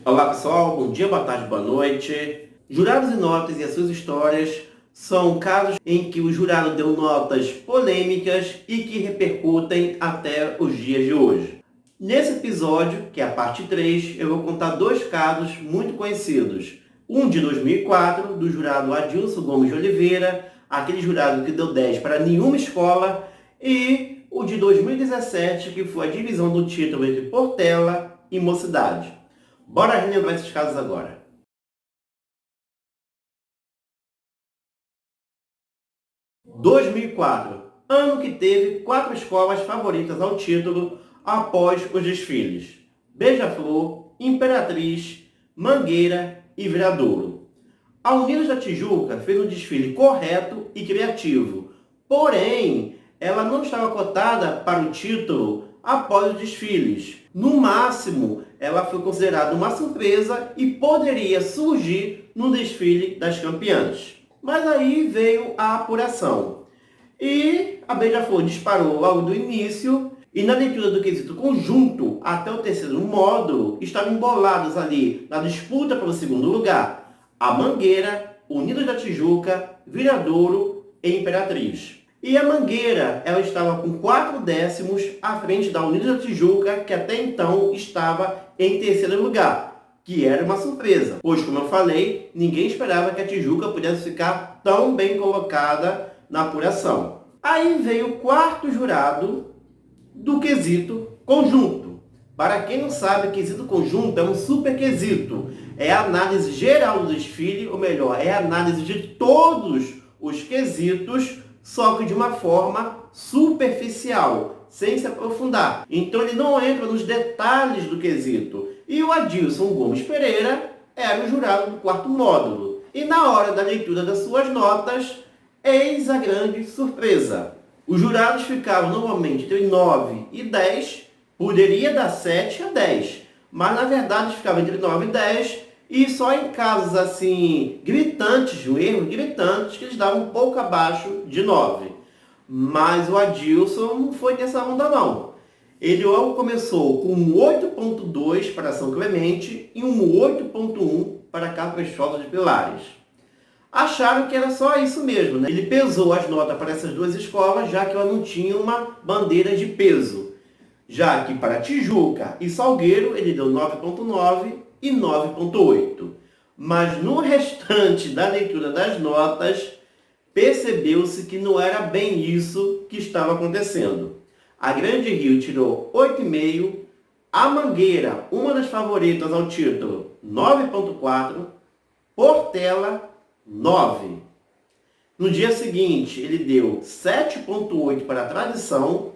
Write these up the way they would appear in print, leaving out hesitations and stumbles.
Olá pessoal, bom dia, boa tarde, boa noite. Jurados e notas e as suas histórias são casos em que o jurado deu notas polêmicas e que repercutem até os dias de hoje. Nesse episódio, que é a parte 3, eu vou contar dois casos muito conhecidos. Um de 2004, do jurado Adilson Gomes de Oliveira, aquele jurado que deu 10 para nenhuma escola, e o de 2017, que foi a divisão do título entre Portela e Mocidade. Bora relembrar esses casos agora. 2004, ano que teve 4 escolas favoritas ao título após os desfiles: Beija-Flor, Imperatriz, Mangueira e Viradouro. A Unidos da Tijuca fez um desfile correto e criativo, porém, ela não estava cotada para o título após os desfiles. No máximo, ela foi considerada uma surpresa e poderia surgir no desfile das campeãs. Mas aí veio a apuração. E a Beija-Flor disparou logo do início, e na leitura do quesito conjunto, até o terceiro módulo, estavam embolados ali na disputa pelo segundo lugar a Mangueira, Unidos da Tijuca, Viradouro e Imperatriz. E a Mangueira, ela estava com 4 décimos à frente da Unidos da Tijuca, que até então estava em terceiro lugar, que era uma surpresa, pois, como eu falei, ninguém esperava que a Tijuca pudesse ficar tão bem colocada na apuração. Aí veio o quarto jurado do quesito conjunto. Para quem não sabe, quesito conjunto é um super quesito. É a análise geral do desfile, ou melhor, é a análise de todos os quesitos, só que de uma forma superficial, sem se aprofundar. Então ele não entra nos detalhes do quesito. E o Adilson Gomes Pereira era o jurado do quarto módulo. E na hora da leitura das suas notas, eis a grande surpresa. Os jurados ficavam normalmente entre 9 e 10, poderia dar 7 a 10, mas na verdade ficava entre 9 e 10, e só em casos assim gritantes, de um erro gritantes, que eles davam um pouco abaixo de 9. Mas o Adilson não foi nessa onda não. Ele logo começou com um 8.2 para São Clemente e um 8.1 para Caprichosa de Pilares. Acharam que era só isso mesmo, né? Ele pesou as notas para essas duas escolas, já que ela não tinha uma bandeira de peso. Já que para Tijuca e Salgueiro ele deu 9.9 e 9.8. Mas no restante da leitura das notas, percebeu-se que não era bem isso que estava acontecendo. A Grande Rio tirou 8,5, a Mangueira, uma das favoritas ao título, 9.4, Portela, 9. No dia seguinte, ele deu 7.8 para a Tradição,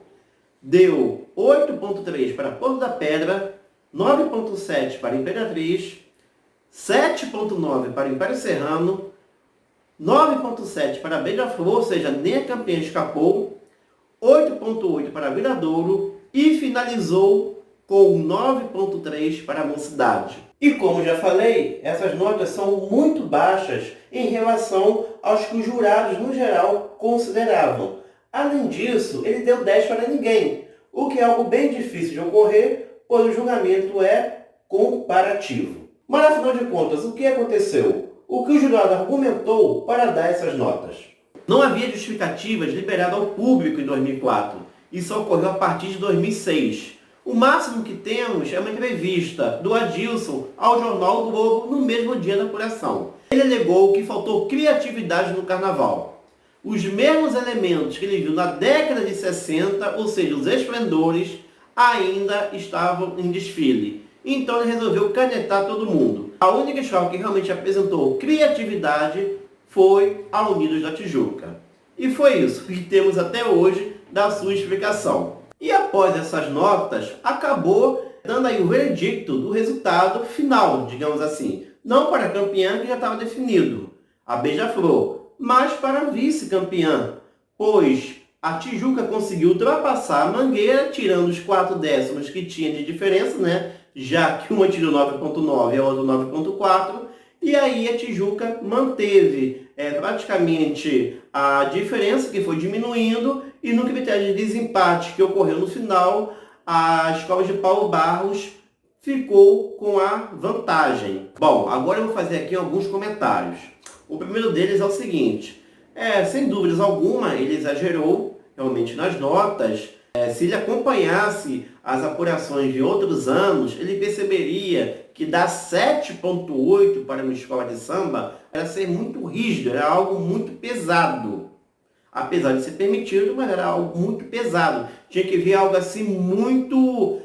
deu 8.3 para Porto da Pedra, 9.7 para Imperatriz, 7.9 para Império Serrano, 9.7 para Beija-Flor, ou seja, nem a campeã escapou, 8.8 para Viradouro e finalizou com 9.3 para a Mocidade. E como já falei, essas notas são muito baixas em relação aos que os jurados, no geral, consideravam. Além disso, ele deu 10 para ninguém, o que é algo bem difícil de ocorrer, pois o julgamento é comparativo. Mas, afinal de contas, o que aconteceu? O que o jurado argumentou para dar essas notas? Não havia justificativas liberadas ao público em 2004. Isso ocorreu a partir de 2006. O máximo que temos é uma entrevista do Adilson ao jornal O Globo no mesmo dia da apuração. Ele alegou que faltou criatividade no carnaval. Os mesmos elementos que ele viu na década de 60, ou seja, os esplendores, ainda estavam em desfile. Então ele resolveu canetar todo mundo. A única escola que realmente apresentou criatividade foi a Unidos da Tijuca. E foi isso que temos até hoje da sua explicação. E após essas notas, acabou dando aí o veredicto do resultado final, digamos assim. Não para a campeã, que já estava definido, a Beija-Flor, mas para a vice-campeã, pois a Tijuca conseguiu ultrapassar a Mangueira, tirando os 4 décimos que tinha de diferença, né? Já que uma tirou 9.9 e a outra 9.4, e aí a Tijuca manteve praticamente a diferença, que foi diminuindo, e no critério de desempate que ocorreu no final, a escola de Paulo Barros ficou com a vantagem. Bom, agora eu vou fazer aqui alguns comentários. O primeiro deles é o seguinte, sem dúvidas alguma, ele exagerou realmente nas notas. Se ele acompanhasse as apurações de outros anos, ele perceberia que dar 7,8 para uma escola de samba era ser muito rígido, era algo muito pesado. Apesar de ser permitido, mas era algo muito pesado. Tinha que ver algo assim muito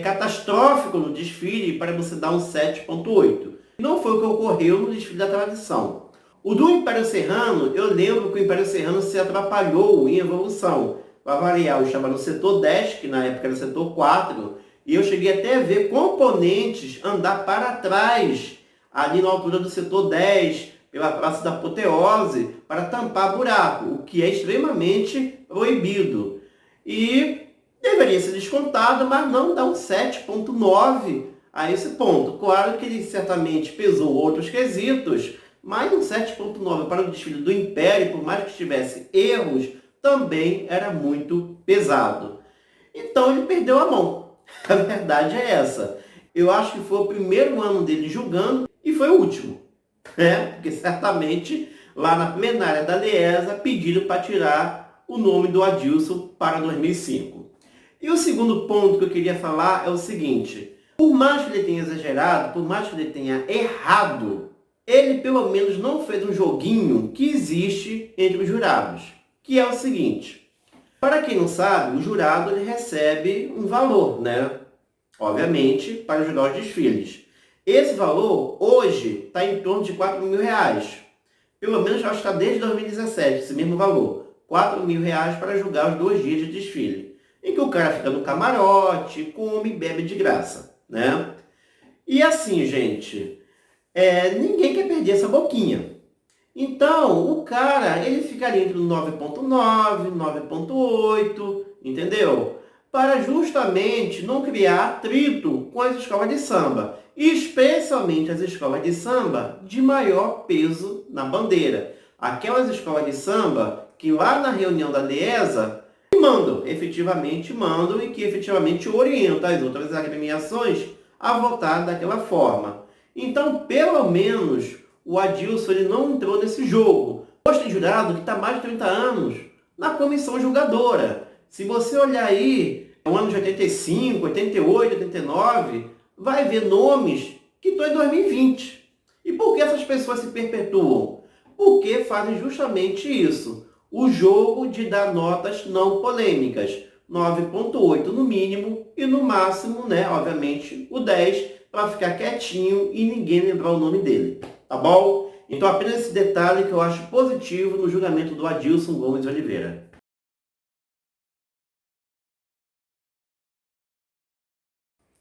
catastrófico no desfile para você dar um 7,8. Não foi o que ocorreu no desfile da tradição. O do Império Serrano, eu lembro que o Império Serrano se atrapalhou em evolução. Para variar, eu estava no setor 10, que na época era o setor 4, e eu cheguei até a ver componentes andar para trás, ali na altura do setor 10, pela Praça da Apoteose, para tampar buraco, o que é extremamente proibido. E deveria ser descontado, mas não dá um 7,9 a esse ponto. Claro que ele certamente pesou outros quesitos, mas um 7,9 para o desfile do Império, por mais que tivesse erros, também era muito pesado. Então ele perdeu a mão. A verdade é essa. Eu acho que foi o primeiro ano dele julgando e foi o último. Porque certamente lá na plenária da Liesa pediram para tirar o nome do Adilson para 2005. E o segundo ponto que eu queria falar é o seguinte. Por mais que ele tenha exagerado, por mais que ele tenha errado, ele pelo menos não fez um joguinho que existe entre os jurados. Que é o seguinte, para quem não sabe, o jurado ele recebe um valor, obviamente, para ajudar os desfiles. Esse valor, hoje, está em torno de R$4.000. Pelo menos já está desde 2017, esse mesmo valor. R$4.000 para julgar os 2 dias de desfile. Em que o cara fica no camarote, come e bebe de graça, E assim, gente, ninguém quer perder essa boquinha. Então, o cara, ele ficaria entre o 9,9, 9,8, entendeu? Para justamente não criar atrito com as escolas de samba, especialmente as escolas de samba de maior peso na bandeira. Aquelas escolas de samba que lá na reunião da Liesa efetivamente mandam e que efetivamente orientam as outras agremiações a votar daquela forma. Então, pelo menos, o Adilson ele não entrou nesse jogo. Hoje tem jurado que está mais de 30 anos na comissão julgadora. Se você olhar aí, o ano de 85, 88, 89, vai ver nomes que estão em 2020. E por que essas pessoas se perpetuam? Porque fazem justamente isso. O jogo de dar notas não polêmicas. 9,8 no mínimo e no máximo, obviamente, o 10 para ficar quietinho e ninguém lembrar o nome dele. Tá bom? Então apenas esse detalhe que eu acho positivo no julgamento do Adilson Gomes de Oliveira.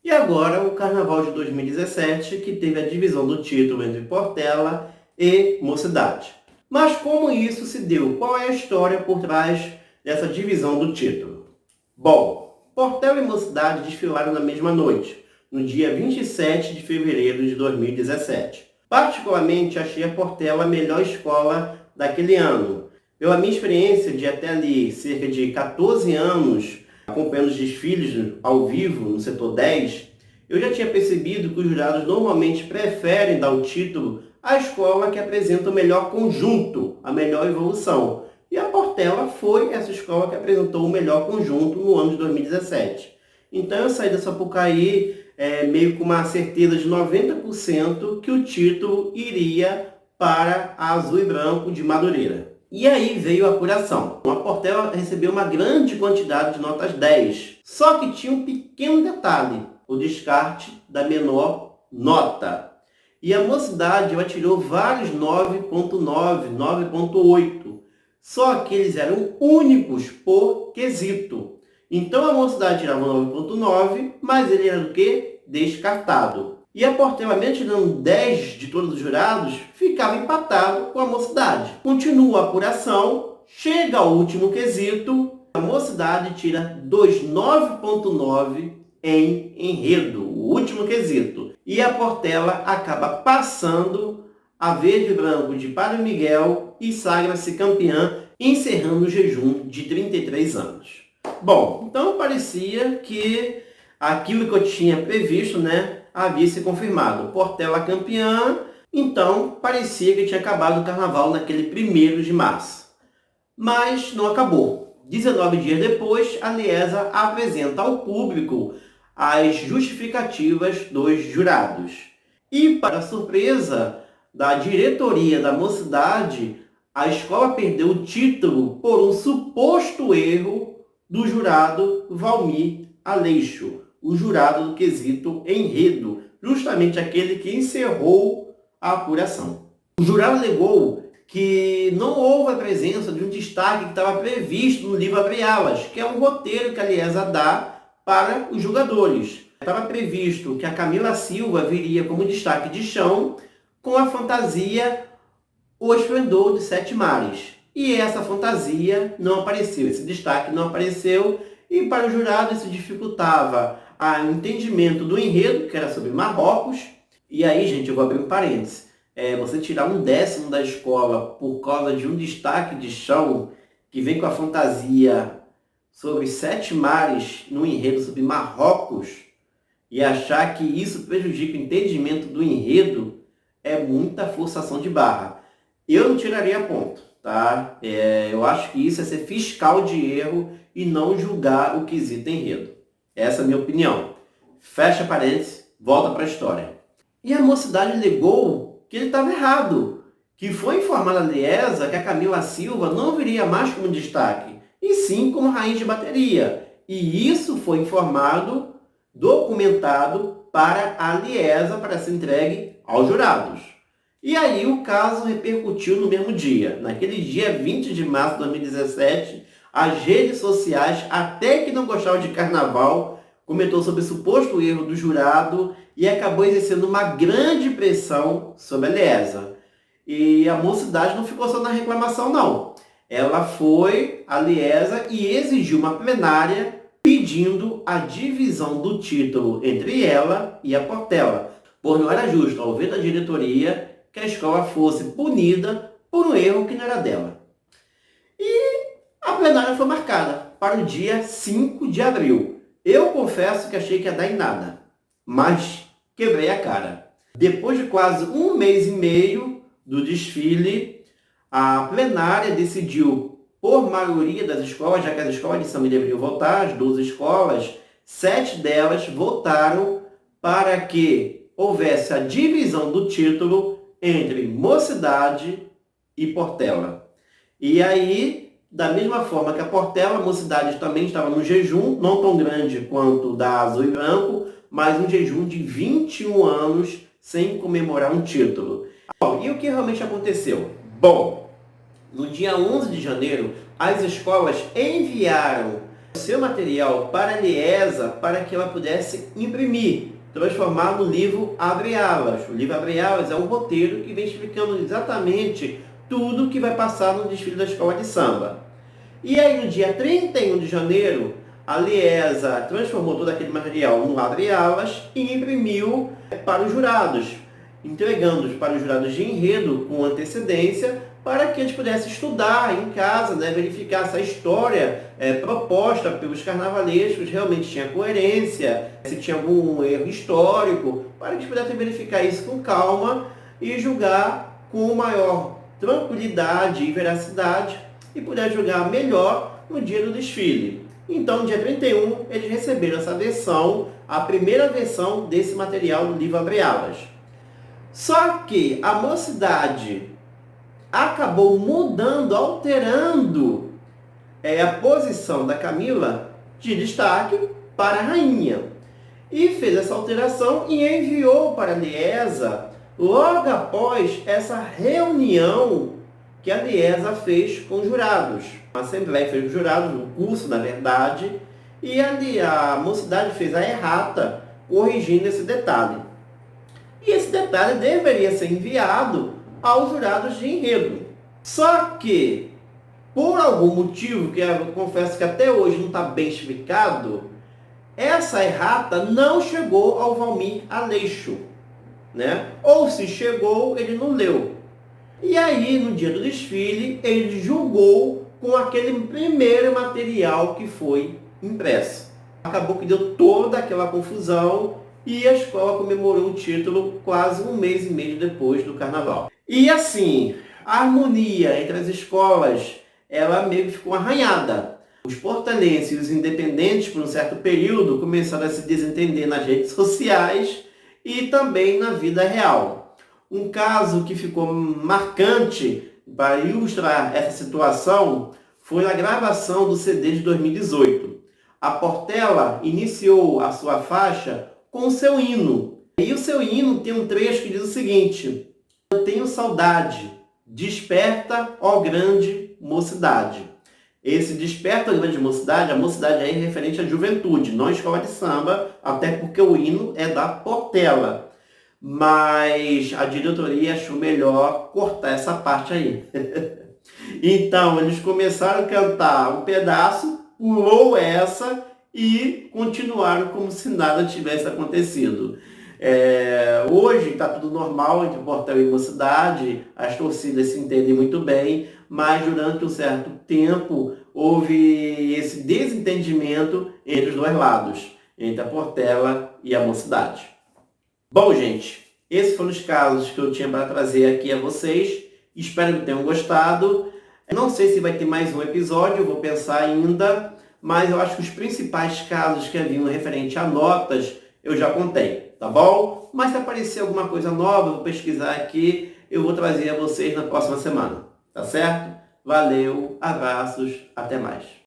E agora o Carnaval de 2017, que teve a divisão do título entre Portela e Mocidade. Mas como isso se deu? Qual é a história por trás dessa divisão do título? Bom, Portela e Mocidade desfilaram na mesma noite, no dia 27 de fevereiro de 2017. Particularmente, achei a Portela a melhor escola daquele ano. Pela minha experiência de até ali cerca de 14 anos, acompanhando os desfiles ao vivo no setor 10, eu já tinha percebido que os jurados normalmente preferem dar o título à escola que apresenta o melhor conjunto, a melhor evolução. E a Portela foi essa escola que apresentou o melhor conjunto no ano de 2017. Então eu saí da Sapucaí meio com uma certeza de 90% que o título iria para a Azul e Branco de Madureira. E aí veio a apuração. A Portela recebeu uma grande quantidade de notas 10. Só que tinha um pequeno detalhe, o descarte da menor nota. E a Mocidade ela tirou vários 9,9, 9,8. Só que eles eram únicos por quesito. Então a Mocidade tirava 9,9, mas ele era do quê? Descartado. E a Portela, mesmo tirando 10 de todos os jurados, ficava empatado com a Mocidade. Continua a apuração, chega ao último quesito, a Mocidade tira 9,9 em enredo, o último quesito. E a Portela acaba passando a Verde e Branco de Padre Miguel e sagra-se campeã, encerrando o jejum de 33 anos. Bom, então parecia que Aquilo que eu tinha previsto, né, havia se confirmado. Portela campeã, então parecia que tinha acabado o carnaval naquele 1º de março. Mas não acabou. 19 dias depois, a Liesa apresenta ao público as justificativas dos jurados. E, para surpresa da diretoria da Mocidade, a escola perdeu o título por um suposto erro do jurado Valmir Aleixo, o jurado do quesito enredo, justamente aquele que encerrou a apuração. O jurado alegou que não houve a presença de um destaque que estava previsto no livro Abre Alas, que é um roteiro que a Liesa dá para os jogadores. Estava previsto que a Camila Silva viria como destaque de chão com a fantasia O Esplendor de Sete Mares. E essa fantasia não apareceu, esse destaque não apareceu, e para o jurado isso dificultava o entendimento do enredo, que era sobre Marrocos. E aí, gente, eu vou abrir um parênteses. Você tirar 1/10 da escola por causa de um destaque de chão que vem com a fantasia sobre 7 mares no enredo sobre Marrocos e achar que isso prejudica o entendimento do enredo é muita forçação de barra. Eu não tiraria ponto, tá? Eu acho que isso é ser fiscal de erro e não julgar o quesito enredo. Essa é a minha opinião. Fecha parênteses, volta para a história. E a Mocidade alegou que ele estava errado, que foi informada a Liesa que a Camila Silva não viria mais como destaque, e sim como raiz de bateria. E isso foi informado, documentado para a Liesa para ser entregue aos jurados. E aí o caso repercutiu no mesmo dia. Naquele dia 20 de março de 2017, as redes sociais, até que não gostavam de carnaval, comentou sobre o suposto erro do jurado e acabou exercendo uma grande pressão sobre a Liesa. E a Mocidade não ficou só na reclamação, não. Ela foi à Liesa e exigiu uma plenária pedindo a divisão do título entre ela e a Portela, pois não era justo, ao ver da diretoria, que a escola fosse punida por um erro que não era dela. E a plenária foi marcada para o dia 5 de abril. Eu confesso que achei que ia dar em nada, mas quebrei a cara. Depois de quase 1 mês e meio do desfile, a plenária decidiu, por maioria das escolas, já que as escolas de samba deveriam votar, as 12 escolas, 7 delas votaram para que houvesse a divisão do título entre Mocidade e Portela. E aí, da mesma forma que a Portela, a Mocidade também estava no jejum, não tão grande quanto o da Azul e Branco, mas um jejum de 21 anos sem comemorar um título. Bom, e o que realmente aconteceu? Bom, no dia 11 de janeiro, as escolas enviaram seu material para a Liesa para que ela pudesse imprimir, transformar no livro Abre Alas. O livro Abre Alas é um roteiro que vem explicando exatamente tudo que vai passar no desfile da escola de samba. E aí, no dia 31 de janeiro, a Liesa transformou todo aquele material no Abre Alas e imprimiu para os jurados, entregando para os jurados de enredo com antecedência, para que eles pudessem estudar em casa, né, verificar se a história proposta pelos carnavalescos realmente tinha coerência, se tinha algum erro histórico, para que eles pudessem verificar isso com calma e julgar com maior tranquilidade e veracidade e puder julgar melhor no dia do desfile. Então, no dia 31, eles receberam essa versão, a primeira versão desse material do livro Abre Alas. Só que a Mocidade acabou mudando, alterando a posição da Camila de destaque para a rainha. E fez essa alteração e enviou para a Liesa logo após essa reunião que a Liesa fez com os jurados. A Assembleia fez com os jurados, um curso, na verdade, e a Mocidade fez a errata, corrigindo esse detalhe. E esse detalhe deveria ser enviado aos jurados de enredo. Só que, por algum motivo, que eu confesso que até hoje não está bem explicado, essa errata não chegou ao Valmir Aleixo, né? Ou se chegou, ele não leu. E aí, no dia do desfile, ele julgou com aquele primeiro material que foi impresso. Acabou que deu toda aquela confusão e a escola comemorou o título quase um mês e meio depois do carnaval. E assim, a harmonia entre as escolas, ela meio que ficou arranhada. Os portalenses e os independentes, por um certo período, começaram a se desentender nas redes sociais e também na vida real. Um caso que ficou marcante para ilustrar essa situação foi a gravação do CD de 2018. A Portela iniciou a sua faixa com o seu hino. E o seu hino tem um trecho que diz o seguinte: eu tenho saudade, desperta, ó grande mocidade. Esse desperta, ó grande mocidade, a mocidade aí é referente à juventude, não à escola de samba, até porque o hino é da Portela. Mas a diretoria achou melhor cortar essa parte aí. Então, eles começaram a cantar um pedaço, pulou essa e continuaram como se nada tivesse acontecido. Hoje está tudo normal entre Portela e Mocidade, as torcidas se entendem muito bem, mas durante um certo tempo houve esse desentendimento entre os dois lados, entre a Portela e a Mocidade. Bom, gente, esses foram os casos que eu tinha para trazer aqui a vocês. Espero que tenham gostado. Não sei se vai ter mais um episódio, eu vou pensar ainda, mas eu acho que os principais casos que haviam referente a notas eu já contei, tá bom? Mas se aparecer alguma coisa nova, eu vou pesquisar aqui, eu vou trazer a vocês na próxima semana, tá certo? Valeu, abraços, até mais.